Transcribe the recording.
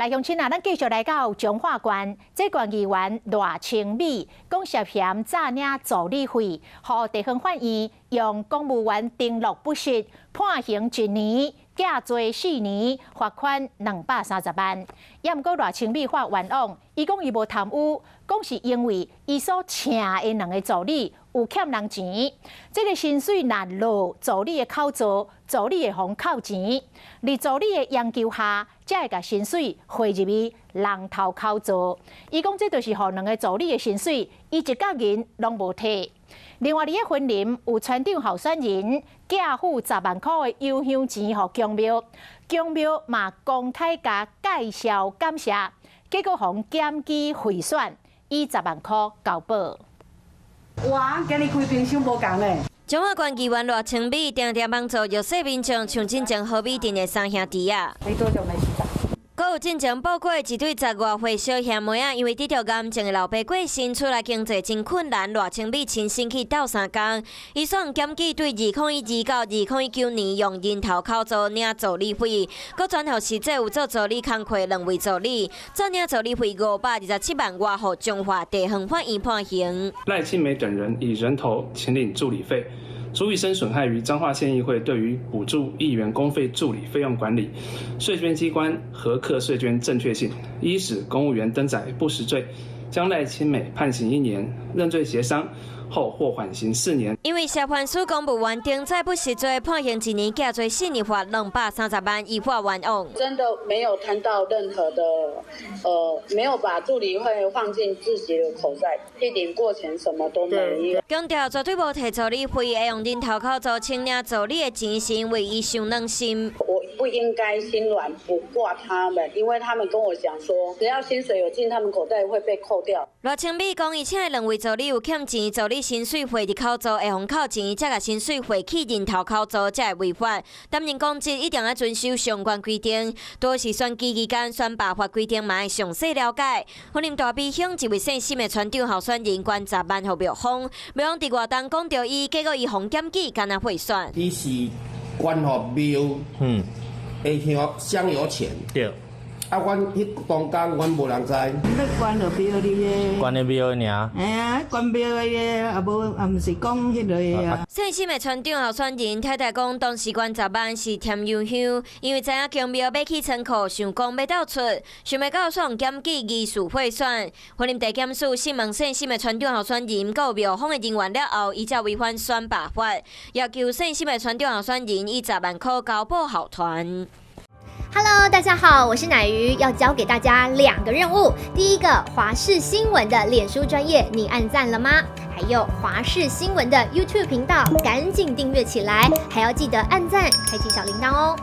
来乡亲啊，咱继续来到彰化县，这县议员赖清美讲涉嫌诈领助理费，互地方法院用公务员登录不实判刑1年，假罪4年，罚款230万。也毋过赖清美发冤枉，伊讲伊无贪污，讲是因为伊所请的2个助理有欠人钱，这个薪水若落助理的口座，助理会互扣钱，而助理的要求下，才会甲薪水汇入去人头口座。伊讲这就是互2个助理的薪水，伊一角银拢无摕。另外，伫个婚林有村长候选人寄付10万块的邮香钱互公庙，公庙嘛公开甲介绍感谢，结果互检举贿选，以10万块交保。哇，今日开冰箱无共嘞。彰化县议员赖清美常常帮助弱势民众像进前好美镇的3兄弟啊。你多久没洗澡？阁有进前报过一对10外岁小兄妹啊，因为得着癌症的老爸过身，出来经济真困难。赖清美亲身去斗3工，伊算检举对2012到2019年用人头口座领助理费，阁转互实际有做助理工课2位助理，诈领助理费527万外，互彰化地方法院判刑。赖清美等人以人头请领助理费，足以生损害于彰化县议会对于补助议员公费助理费用管理、税捐机关核课税捐正确性，依使公务员登载不实罪，将赖清美判刑1年，认罪协商后获缓刑4年。因为涉犯属公务员登载不实罪，判刑1年，假罪4年，罚230万，依法冤枉。真的没有谈到任何的，没有把助理费放进自己的口袋，一点过钱什么都没有。强调绝对无摕助理费，会用人头口座清领助理的钱，是因为伊伤软心。我不应该心软不挂他们，因为他们跟我讲说，只要薪水有进他们口袋会被扣掉。赖清美讲，伊请的2位助理有欠钱，助理薪水汇入口座会互扣钱，才甲薪水汇去人头口座，才会违法。担任公职一定要遵守相关规定，多是选举期间选罢法规定，嘛要详细了解。云林大鼻乡一位姓沈的村长候选人捐10万互庙方，庙方伫外东讲到伊，结果伊互检举，干那贿选。伊是捐互庙，的乡有钱。对。啊，阮迄当工，阮无人知。你捐落庙里的。捐的庙的尔。哎呀，捐庙的也无，也毋是讲迄个啊。姓沈的村长候选人太太讲，当时捐10万是添油香，因为知影公庙要起仓库，想讲要倒出，想要到选检举疑似贿选。云林地检署询问姓沈的村长候选人，佮庙方的人员了后，伊才违反选罢法，要求姓沈的村长候选人以10万块交保候团。Hello， 大家好，我是乃瑜，要教给大家2个任务。第一个，华视新闻的脸书专页，你按赞了吗？还有华视新闻的 YouTube 频道，赶紧订阅起来，还要记得按赞，开启小铃铛哦。